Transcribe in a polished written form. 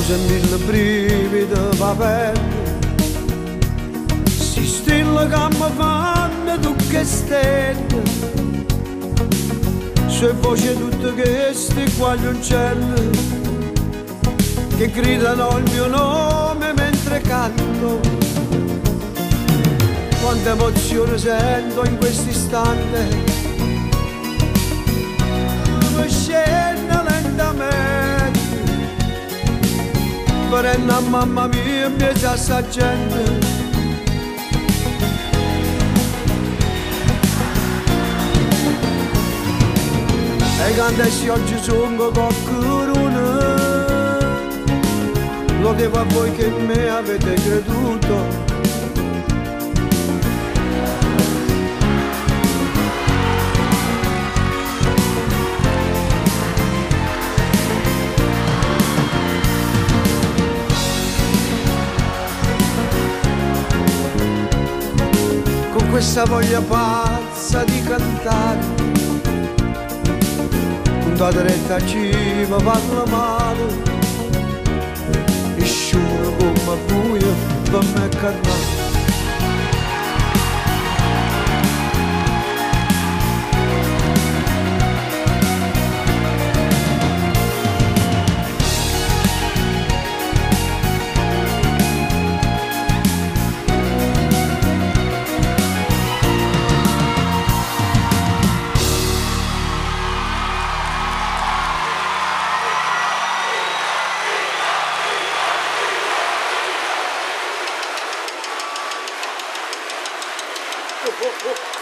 sentire il brivido va pelle, si stilla che mi fanno tu che stelle, sue voci tutte queste guaglioncelli che gridano il mio nome mentre canto. Quanta emozione sento in questo istante, mi scende lentamente, perenne a mamma mia mi sa sta gente. E quando si oggi sono qualcuno, lo devo a voi che me avete creduto. Con questa voglia pazza di cantare, puntata retta a cima, parla male, e sciuro come buio per me carnale. Oh, oh, oh.